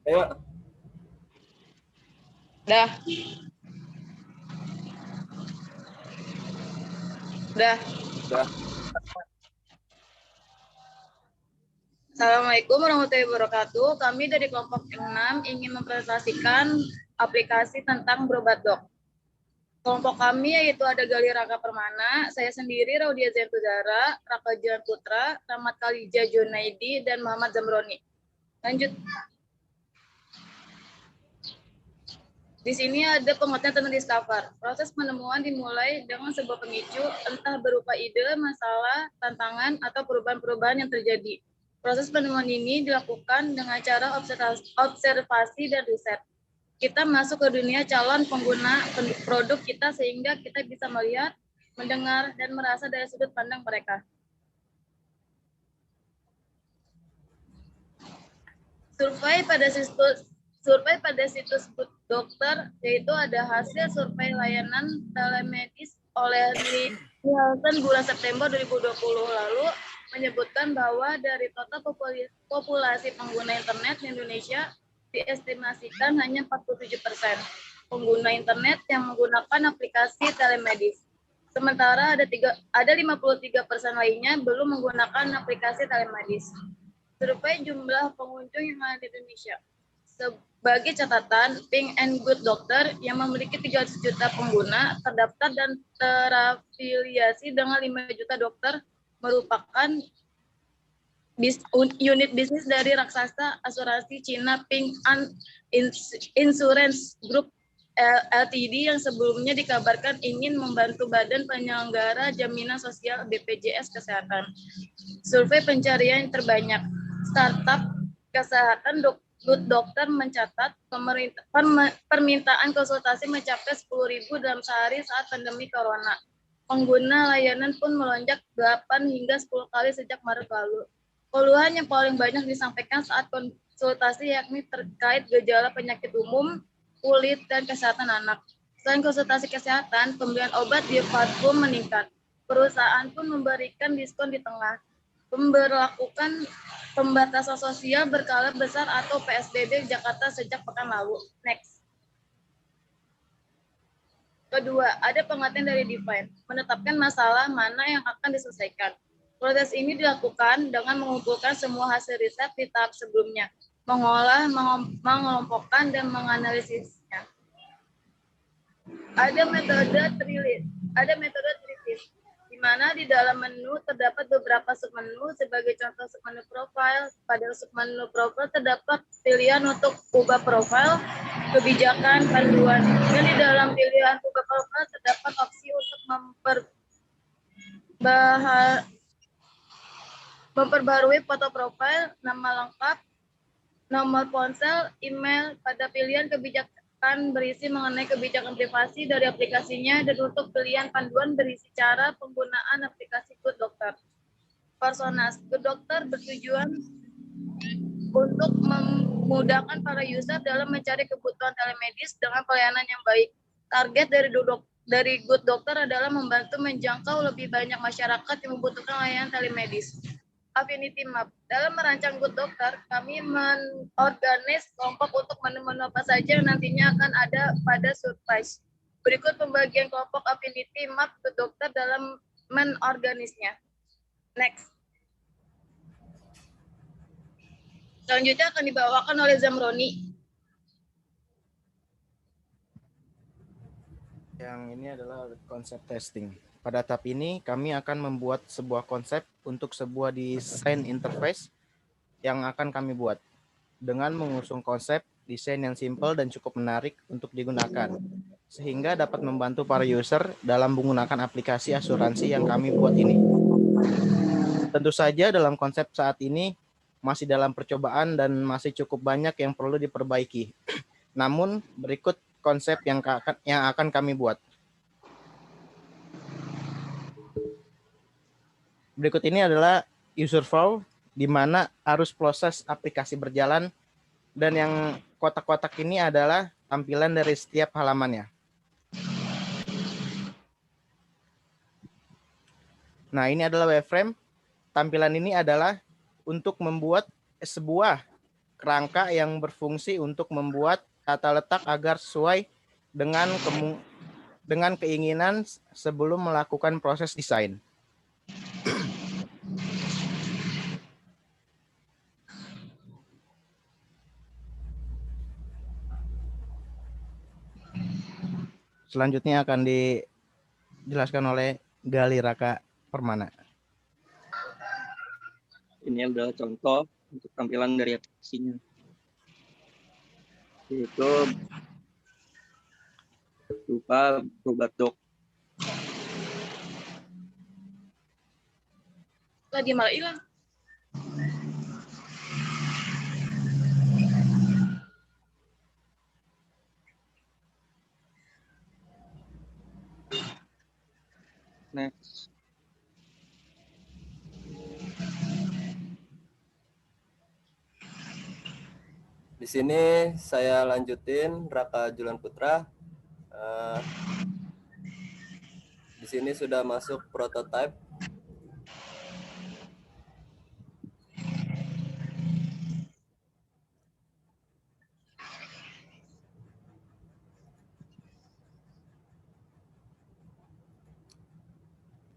Ayo. Dah. Dah. Dah. Assalamualaikum warahmatullahi wabarakatuh. Kami dari kelompok 6 ingin mempresentasikan aplikasi tentang berobat dok. Kelompok kami yaitu ada Gali Raka Permana, saya sendiri Raudia Zentudara, Raka Jilan Putra, Rahmat Khalija Junaidi, dan Muhammad Zamroni. Lanjut. Di sini ada pengertian tentang discover. Proses penemuan dimulai dengan sebuah pemicu, entah berupa ide, masalah, tantangan, atau perubahan-perubahan yang terjadi. Proses penemuan ini dilakukan dengan cara observasi dan riset. Kita masuk ke dunia calon pengguna produk kita sehingga kita bisa melihat, mendengar, dan merasa dari sudut pandang mereka. Survei pada situs Good Dokter, yaitu ada hasil survei layanan telemedis oleh Nielsen bulan September 2020 lalu menyebutkan bahwa dari total populasi pengguna internet di Indonesia diestimasikan hanya 47% pengguna internet yang menggunakan aplikasi telemedis. Sementara ada 53% lainnya belum menggunakan aplikasi telemedis. Survei jumlah pengunjung yang ada di Indonesia. Sebagai catatan, Pink and Good Doctor yang memiliki 300 juta pengguna terdaftar dan terafiliasi dengan 5 juta dokter merupakan unit bisnis dari raksasa asuransi Cina Ping An Insurance Group Ltd yang sebelumnya dikabarkan ingin membantu Badan Penyelenggara Jaminan Sosial BPJS Kesehatan. Survei pencarian terbanyak startup kesehatan Good Doctor mencatat permintaan konsultasi mencapai 10.000 dalam sehari saat pandemi corona. Pengguna layanan pun melonjak 8 hingga 10 kali sejak Maret lalu. Keluhan yang paling banyak disampaikan saat konsultasi yakni terkait gejala penyakit umum, kulit, dan kesehatan anak. Selain konsultasi kesehatan, pembelian obat di platform meningkat. Perusahaan pun memberikan diskon di tengah. Memberlakukan pembatasan sosial berskala besar atau PSBB Jakarta sejak pekan lalu. Next. Kedua, ada pengertian dari define, menetapkan masalah mana yang akan diselesaikan. Proses ini dilakukan dengan mengumpulkan semua hasil riset di tahap sebelumnya, mengolah, mengelompokkan, dan menganalisisnya. Ada metode trilis, di mana di dalam menu terdapat beberapa submenu. Sebagai contoh submenu profile, pada submenu profile terdapat pilihan untuk ubah profile, kebijakan, panduan. Dan di dalam pilihan ubah profile terdapat opsi untuk memperbarui foto profil, nama lengkap, nomor ponsel, email. Pada pilihan kebijakan berisi mengenai kebijakan privasi dari aplikasinya, dan untuk pilihan panduan berisi cara penggunaan aplikasi Good Doctor. Personas, Good Doctor bertujuan untuk memudahkan para user dalam mencari kebutuhan telemedis dengan pelayanan yang baik. Target dari Good Doctor adalah membantu menjangkau lebih banyak masyarakat yang membutuhkan layanan telemedis. Affinity Map. Dalam merancang Good Doctor, kami menorganize kelompok untuk menu-menu apa saja yang nantinya akan ada pada surprise. Berikut pembagian kelompok Affinity Map Good Doctor dalam menorganisnya. Next. Selanjutnya akan dibawakan oleh Zamroni. Yang ini adalah konsep testing. Pada tahap ini, kami akan membuat sebuah konsep untuk sebuah desain interface yang akan kami buat dengan mengusung konsep desain yang simple dan cukup menarik untuk digunakan, sehingga dapat membantu para user dalam menggunakan aplikasi asuransi yang kami buat ini. Tentu saja dalam konsep saat ini masih dalam percobaan dan masih cukup banyak yang perlu diperbaiki. Namun, berikut konsep yang akan kami buat. Berikut ini adalah user flow, di mana arus proses aplikasi berjalan, dan yang kotak-kotak ini adalah tampilan dari setiap halamannya. Nah, ini adalah wireframe. Tampilan ini adalah untuk membuat sebuah kerangka yang berfungsi untuk membuat tata letak agar sesuai dengan keinginan sebelum melakukan proses desain. Selanjutnya akan dijelaskan oleh Gali Raka Permana. Ini adalah contoh untuk tampilan dari aplikasinya, yaitu berupa robot doc. Lagi malah hilang. Next. Di sini saya lanjutin Raka Julian Putra. Di sini sudah masuk prototype.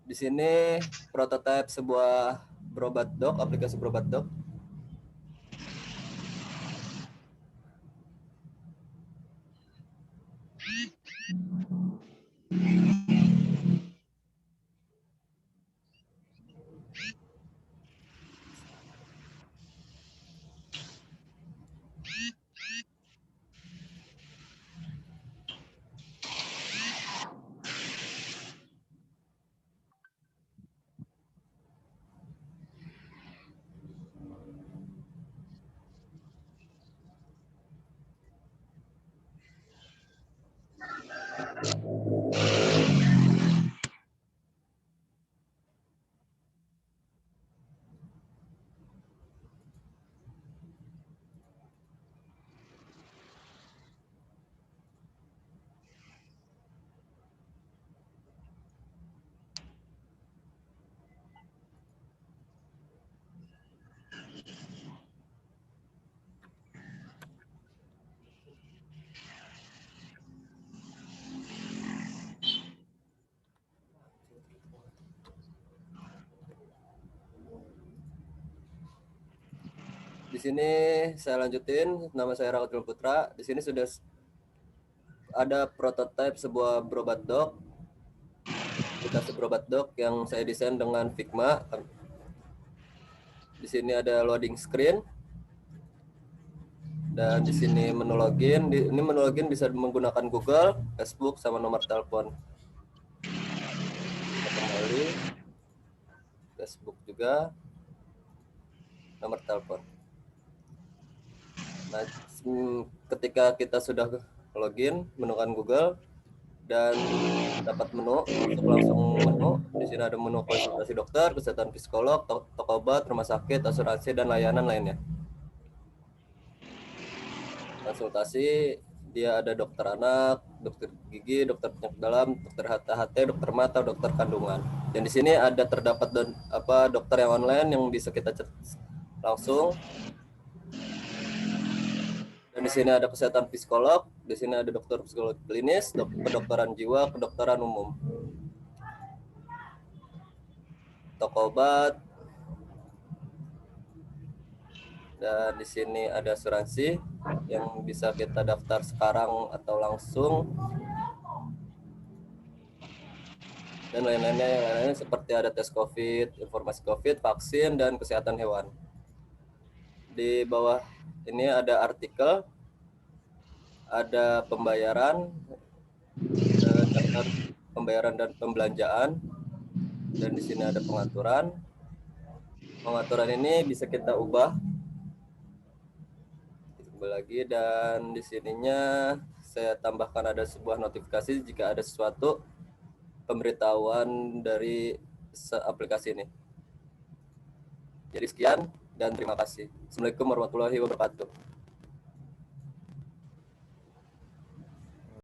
Di sini prototype sebuah berobat doc, aplikasi berobat doc. Di sini saya lanjutin, nama saya Raka Julian Putra. Di sini sudah ada prototipe sebuah berobat doc, aplikasi berobat doc yang saya desain dengan Figma. Di sini ada loading screen. Dan di sini menu login. Ini menu login bisa menggunakan Google, Facebook, sama nomor telepon. Kita kembali. Facebook juga. Nomor telepon. Nah, ketika kita sudah login, menggunakan Google dan dapat menu, masuk langsung menu. Di sini ada menu konsultasi dokter, kesehatan psikolog, toko obat, rumah sakit, asuransi, dan layanan lainnya. Konsultasi, dia ada dokter anak, dokter gigi, dokter penyakit dalam, dokter HT, dokter mata, dokter kandungan. Dan di sini ada terdapat dokter yang online yang bisa kita cek langsung. Dan di sini ada kesehatan psikolog, di sini ada dokter psikolog klinis, kedokteran jiwa, kedokteran umum, toko obat, dan di sini ada asuransi yang bisa kita daftar sekarang atau langsung, dan lain-lainnya seperti ada tes COVID, informasi COVID, vaksin, dan kesehatan hewan. Di bawah ini ada artikel, ada pembayaran, daftar pembayaran dan pembelanjaan, dan di sini ada pengaturan. Pengaturan ini bisa kita ubah lagi, dan di sininya saya tambahkan ada sebuah notifikasi jika ada sesuatu pemberitahuan dari aplikasi ini. Jadi sekian dan terima kasih. Assalamualaikum warahmatullahi wabarakatuh.